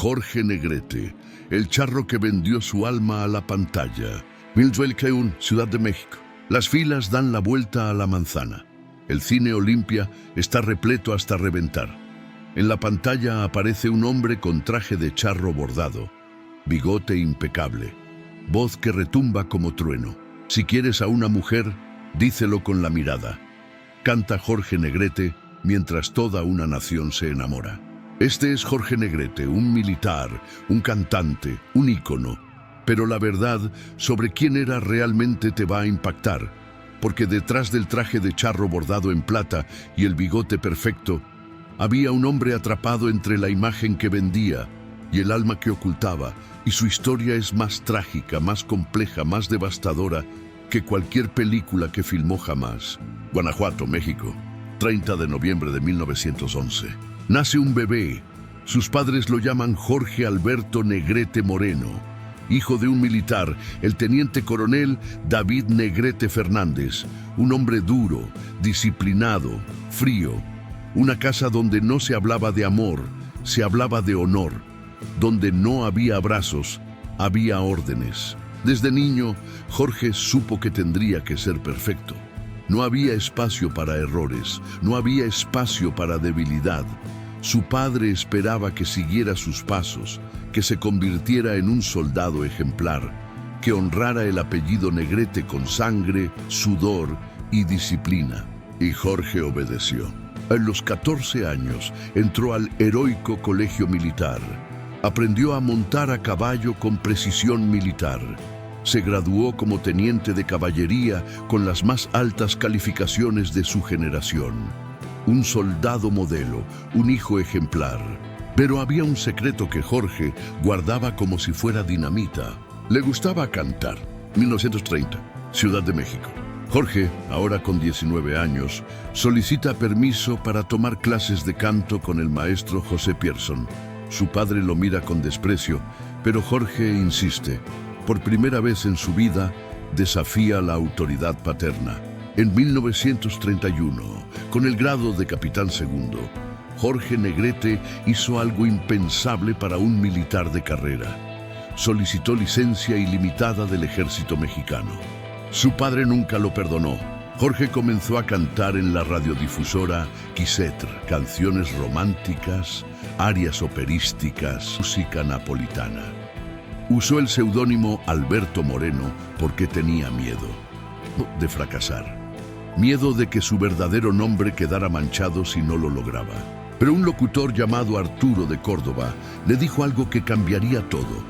Jorge Negrete, el charro que vendió su alma a la pantalla. Milzuelkeun, Ciudad de México. Las filas dan la vuelta a la manzana. El cine Olimpia está repleto hasta reventar. En la pantalla aparece un hombre con traje de charro bordado, bigote impecable, voz que retumba como trueno. Si quieres a una mujer, dícelo con la mirada. Canta Jorge Negrete mientras toda una nación se enamora. Este es Jorge Negrete, un militar, un cantante, un ícono. Pero la verdad sobre quién era realmente te va a impactar, porque detrás del traje de charro bordado en plata y el bigote perfecto, había un hombre atrapado entre la imagen que vendía y el alma que ocultaba, y su historia es más trágica, más compleja, más devastadora que cualquier película que filmó jamás. Guanajuato, México, 30 de noviembre de 1911. Nace un bebé. Sus padres lo llaman Jorge Alberto Negrete Moreno, hijo de un militar, el teniente coronel David Negrete Fernández, un hombre duro, disciplinado, frío. Una casa donde no se hablaba de amor, se hablaba de honor, donde no había abrazos, había órdenes. Desde niño, Jorge supo que tendría que ser perfecto. No había espacio para errores, no había espacio para debilidad. Su padre esperaba que siguiera sus pasos, que se convirtiera en un soldado ejemplar, que honrara el apellido Negrete con sangre, sudor y disciplina. Y Jorge obedeció. A los 14 años entró al heroico colegio militar. Aprendió a montar a caballo con precisión militar. Se graduó como teniente de caballería con las más altas calificaciones de su generación. Un soldado modelo, un hijo ejemplar. Pero había un secreto que Jorge guardaba como si fuera dinamita. Le gustaba cantar. 1930, Ciudad de México. Jorge, ahora con 19 años, solicita permiso para tomar clases de canto con el maestro José Pierson. Su padre lo mira con desprecio, pero Jorge insiste. Por primera vez en su vida, desafía la autoridad paterna. En 1931, con el grado de capitán segundo, Jorge Negrete hizo algo impensable para un militar de carrera. Solicitó licencia ilimitada del ejército mexicano. Su padre nunca lo perdonó. Jorge comenzó a cantar en la radiodifusora Quisetr, canciones románticas, arias operísticas, música napolitana. Usó el seudónimo Alberto Moreno porque tenía miedo de fracasar. Miedo de que su verdadero nombre quedara manchado si no lo lograba. Pero un locutor llamado Arturo de Córdoba le dijo algo que cambiaría todo.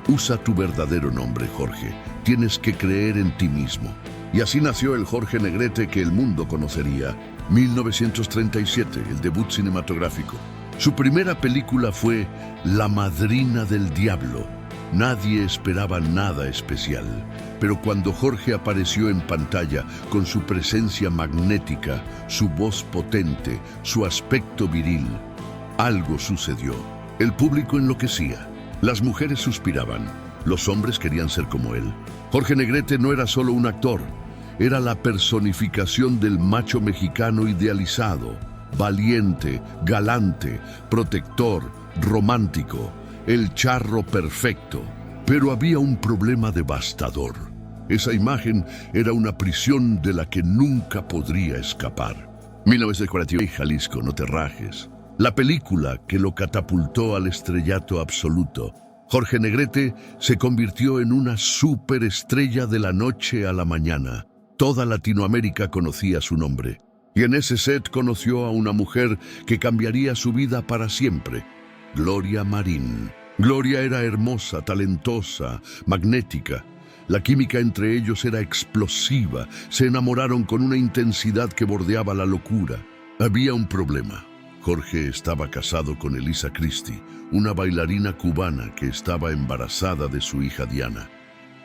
Usa tu verdadero nombre, Jorge. Tienes que creer en ti mismo. Y así nació el Jorge Negrete que el mundo conocería. 1937, el debut cinematográfico. Su primera película fue La Madrina del Diablo. Nadie esperaba nada especial. Pero cuando Jorge apareció en pantalla con su presencia magnética, su voz potente, su aspecto viril, algo sucedió. El público enloquecía. Las mujeres suspiraban. Los hombres querían ser como él. Jorge Negrete no era solo un actor, era la personificación del macho mexicano idealizado, valiente, galante, protector, romántico, el charro perfecto. Pero había un problema devastador. Esa imagen era una prisión de la que nunca podría escapar. 1941, Jalisco, no te rajes. La película que lo catapultó al estrellato absoluto. Jorge Negrete se convirtió en una superestrella de la noche a la mañana. Toda Latinoamérica conocía su nombre. Y en ese set conoció a una mujer que cambiaría su vida para siempre. Gloria Marín. Gloria era hermosa, talentosa, magnética. La química entre ellos era explosiva. Se enamoraron con una intensidad que bordeaba la locura. Había un problema. Jorge estaba casado con Elisa Christie, una bailarina cubana que estaba embarazada de su hija Diana.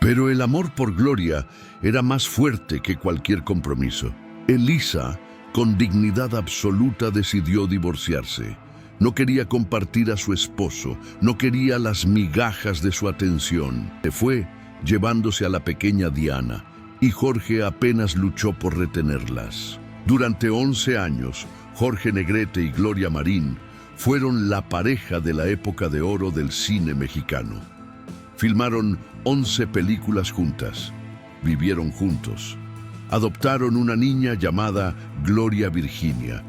Pero el amor por Gloria era más fuerte que cualquier compromiso. Elisa, con dignidad absoluta, decidió divorciarse. No quería compartir a su esposo, no quería las migajas de su atención. Se fue, llevándose a la pequeña Diana, y Jorge apenas luchó por retenerlas. Durante 11 años, Jorge Negrete y Gloria Marín fueron la pareja de la época de oro del cine mexicano. Filmaron 11 películas juntas, vivieron juntos, adoptaron una niña llamada Gloria Virginia.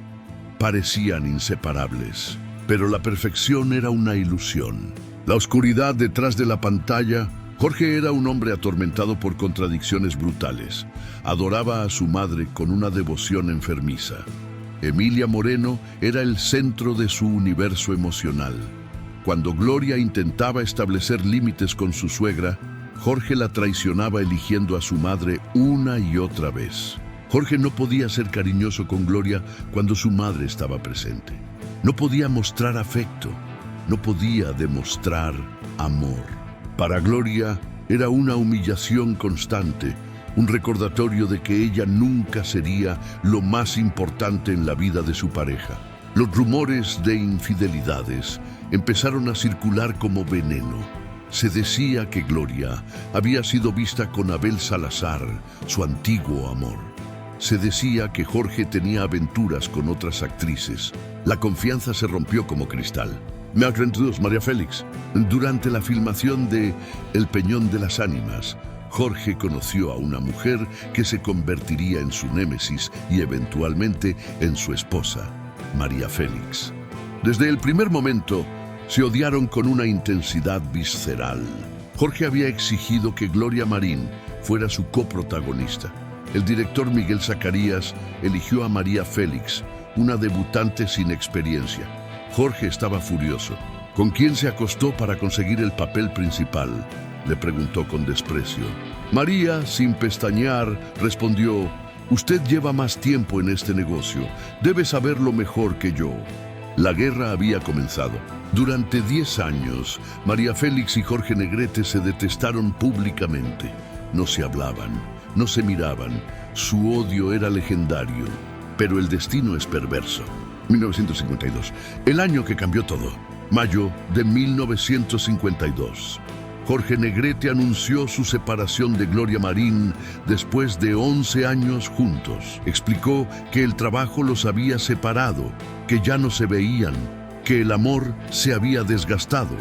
Parecían inseparables, pero la perfección era una ilusión. La oscuridad detrás de la pantalla. Jorge era un hombre atormentado por contradicciones brutales. Adoraba a su madre con una devoción enfermiza. Emilia Moreno era el centro de su universo emocional. Cuando Gloria intentaba establecer límites con su suegra, Jorge la traicionaba eligiendo a su madre una y otra vez. Jorge no podía ser cariñoso con Gloria cuando su madre estaba presente. No podía mostrar afecto, no podía demostrar amor. Para Gloria era una humillación constante, un recordatorio de que ella nunca sería lo más importante en la vida de su pareja. Los rumores de infidelidades empezaron a circular como veneno. Se decía que Gloria había sido vista con Abel Salazar, su antiguo amor. Se decía que Jorge tenía aventuras con otras actrices. La confianza se rompió como cristal. Me introdujo María Félix. Durante la filmación de El Peñón de las Ánimas, Jorge conoció a una mujer que se convertiría en su némesis y eventualmente en su esposa, María Félix. Desde el primer momento, se odiaron con una intensidad visceral. Jorge había exigido que Gloria Marín fuera su coprotagonista. El director Miguel Zacarías eligió a María Félix, una debutante sin experiencia. Jorge estaba furioso. ¿Con quién se acostó para conseguir el papel principal?, le preguntó con desprecio. María, sin pestañear, respondió: «Usted lleva más tiempo en este negocio. Debe saberlo mejor que yo». La guerra había comenzado. Durante 10 años, María Félix y Jorge Negrete se detestaron públicamente. No se hablaban, no se miraban. Su odio era legendario. Pero el destino es perverso. 1952, el año que cambió todo. Mayo de 1952. Jorge Negrete anunció su separación de Gloria Marín después de 11 años juntos. Explicó que el trabajo los había separado, que ya no se veían, que el amor se había desgastado.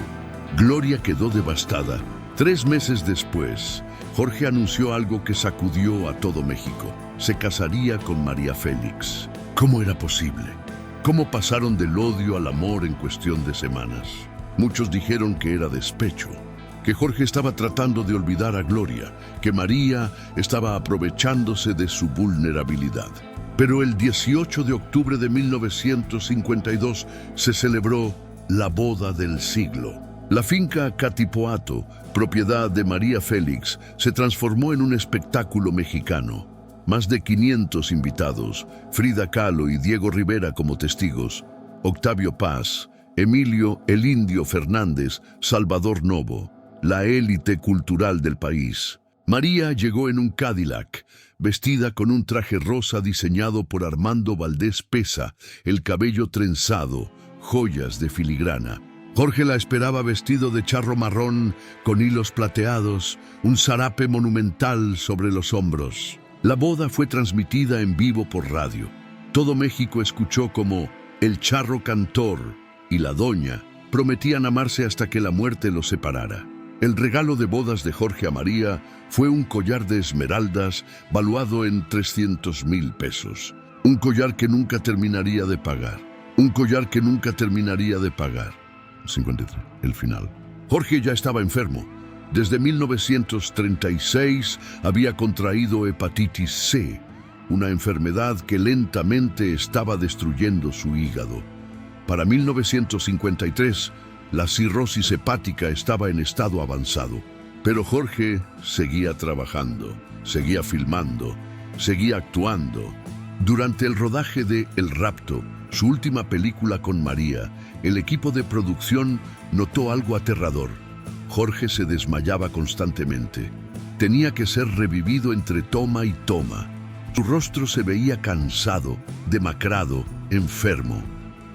Gloria quedó devastada. 3 meses después, Jorge anunció algo que sacudió a todo México. Se casaría con María Félix. ¿Cómo era posible? ¿Cómo pasaron del odio al amor en cuestión de semanas? Muchos dijeron que era despecho, que Jorge estaba tratando de olvidar a Gloria, que María estaba aprovechándose de su vulnerabilidad. Pero el 18 de octubre de 1952 se celebró la boda del siglo. La finca Catipoato, propiedad de María Félix, se transformó en un espectáculo mexicano. Más de 500 invitados, Frida Kahlo y Diego Rivera como testigos, Octavio Paz, Emilio El Indio Fernández, Salvador Novo, la élite cultural del país. María llegó en un Cadillac, vestida con un traje rosa diseñado por Armando Valdés Pesa, el cabello trenzado, joyas de filigrana. Jorge la esperaba vestido de charro marrón, con hilos plateados, un zarape monumental sobre los hombros. La boda fue transmitida en vivo por radio. Todo México escuchó cómo el charro cantor y la doña prometían amarse hasta que la muerte los separara. El regalo de bodas de Jorge a María fue un collar de esmeraldas valuado en 300,000 pesos. Un collar que nunca terminaría de pagar. Un collar que nunca terminaría de pagar. 53, el final. Jorge ya estaba enfermo. Desde 1936 había contraído hepatitis C, una enfermedad que lentamente estaba destruyendo su hígado. Para 1953, la cirrosis hepática estaba en estado avanzado. Pero Jorge seguía trabajando, seguía filmando, seguía actuando. Durante el rodaje de El Rapto, su última película con María, el equipo de producción notó algo aterrador. Jorge se desmayaba constantemente. Tenía que ser revivido entre toma y toma. Su rostro se veía cansado, demacrado, enfermo.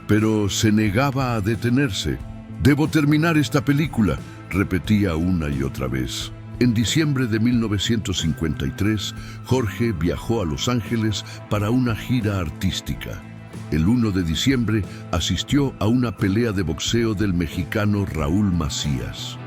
Pero se negaba a detenerse. «Debo terminar esta película», repetía una y otra vez. En diciembre de 1953, Jorge viajó a Los Ángeles para una gira artística. el 1 de diciembre, asistió a una pelea de boxeo del mexicano Raúl Macías.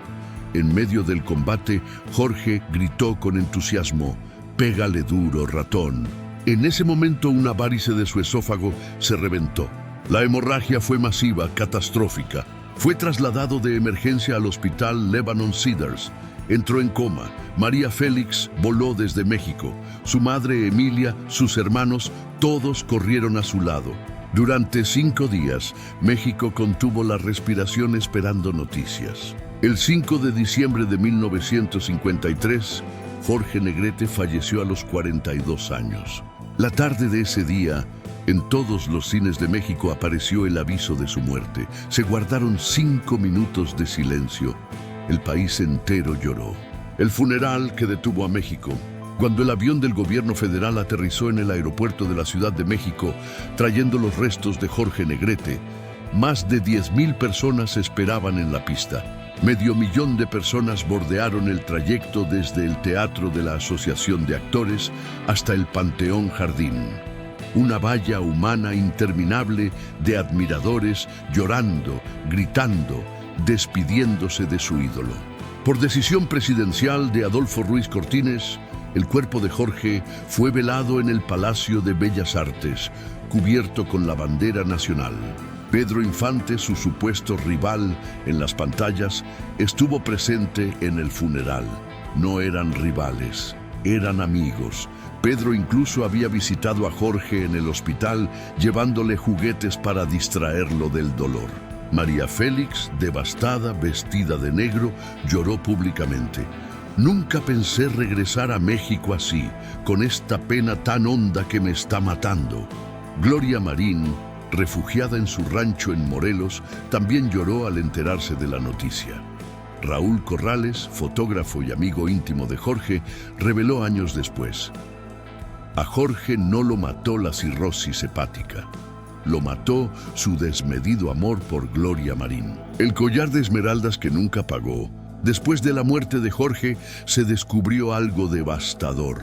En medio del combate, Jorge gritó con entusiasmo: «Pégale duro, ratón». En ese momento, una varice de su esófago se reventó. La hemorragia fue masiva, catastrófica. Fue trasladado de emergencia al hospital Lebanon Cedars. Entró en coma. María Félix voló desde México. Su madre Emilia, sus hermanos, todos corrieron a su lado. Durante 5 días, México contuvo la respiración esperando noticias. El 5 de diciembre de 1953, Jorge Negrete falleció a los 42 años. La tarde de ese día, en todos los cines de México apareció el aviso de su muerte. Se guardaron 5 minutos de silencio. El país entero lloró. El funeral que detuvo a México. Cuando el avión del gobierno federal aterrizó en el aeropuerto de la Ciudad de México, trayendo los restos de Jorge Negrete, más de 10,000 personas esperaban en la pista. 500,000 de personas bordearon el trayecto desde el Teatro de la Asociación de Actores hasta el Panteón Jardín. Una valla humana interminable de admiradores llorando, gritando, despidiéndose de su ídolo. Por decisión presidencial de Adolfo Ruiz Cortines, el cuerpo de Jorge fue velado en el Palacio de Bellas Artes, cubierto con la bandera nacional. Pedro Infante, su supuesto rival en las pantallas, estuvo presente en el funeral. No eran rivales, eran amigos. Pedro incluso había visitado a Jorge en el hospital, llevándole juguetes para distraerlo del dolor. María Félix, devastada, vestida de negro, lloró públicamente. «Nunca pensé regresar a México así, con esta pena tan honda que me está matando». Gloria Marín, refugiada en su rancho en Morelos, también lloró al enterarse de la noticia. Raúl Corrales, fotógrafo y amigo íntimo de Jorge, reveló años después: «A Jorge no lo mató la cirrosis hepática. Lo mató su desmedido amor por Gloria Marín». El collar de esmeraldas que nunca pagó. Después de la muerte de Jorge, se descubrió algo devastador.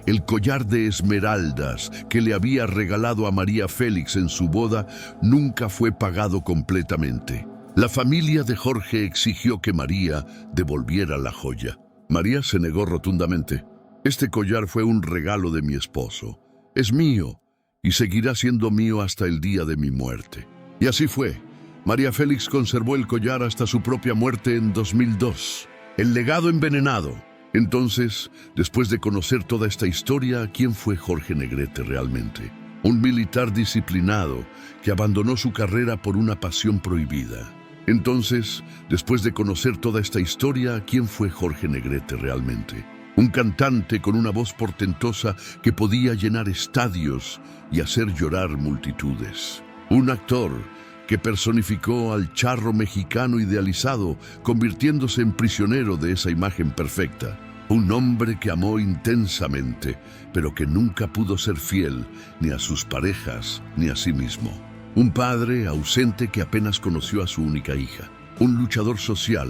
El collar de esmeraldas que le había regalado a María Félix en su boda nunca fue pagado completamente. La familia de Jorge exigió que María devolviera la joya. María se negó rotundamente. «Este collar fue un regalo de mi esposo. Es mío y seguirá siendo mío hasta el día de mi muerte». Y así fue. María Félix conservó el collar hasta su propia muerte en 2002. El legado envenenado. Entonces, después de conocer toda esta historia, ¿quién fue Jorge Negrete realmente? Un militar disciplinado que abandonó su carrera por una pasión prohibida. Entonces, después de conocer toda esta historia, ¿quién fue Jorge Negrete realmente? Un cantante con una voz portentosa que podía llenar estadios y hacer llorar multitudes. Un actor que personificó al charro mexicano idealizado, convirtiéndose en prisionero de esa imagen perfecta. Un hombre que amó intensamente, pero que nunca pudo ser fiel ni a sus parejas ni a sí mismo. Un padre ausente que apenas conoció a su única hija. Un luchador social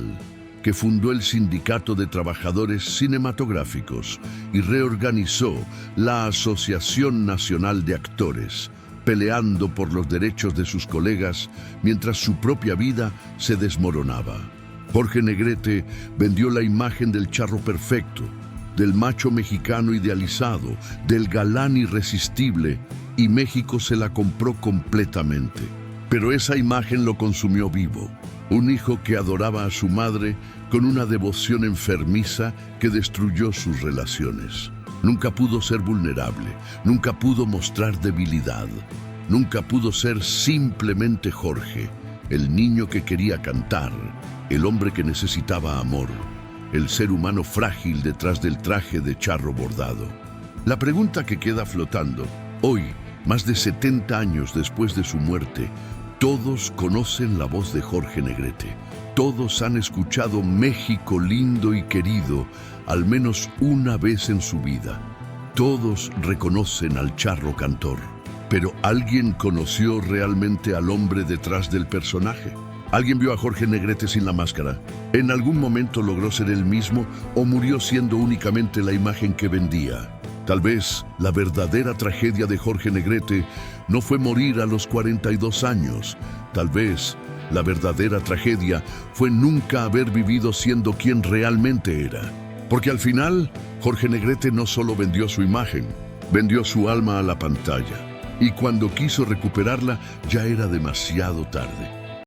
que fundó el Sindicato de Trabajadores Cinematográficos y reorganizó la Asociación Nacional de Actores, peleando por los derechos de sus colegas mientras su propia vida se desmoronaba. Jorge Negrete vendió la imagen del charro perfecto, del macho mexicano idealizado, del galán irresistible, y México se la compró completamente. Pero esa imagen lo consumió vivo. Un hijo que adoraba a su madre con una devoción enfermiza que destruyó sus relaciones. Nunca pudo ser vulnerable, nunca pudo mostrar debilidad, nunca pudo ser simplemente Jorge, el niño que quería cantar, el hombre que necesitaba amor, el ser humano frágil detrás del traje de charro bordado. La pregunta que queda flotando, hoy, más de 70 años después de su muerte, todos conocen la voz de Jorge Negrete. Todos han escuchado México lindo y querido al menos una vez en su vida. Todos reconocen al charro cantor. Pero ¿alguien conoció realmente al hombre detrás del personaje? ¿Alguien vio a Jorge Negrete sin la máscara? ¿En algún momento logró ser él mismo o murió siendo únicamente la imagen que vendía? Tal vez la verdadera tragedia de Jorge Negrete no fue morir a los 42 años. Tal vez la verdadera tragedia fue nunca haber vivido siendo quien realmente era. Porque al final, Jorge Negrete no solo vendió su imagen, vendió su alma a la pantalla. Y cuando quiso recuperarla, ya era demasiado tarde.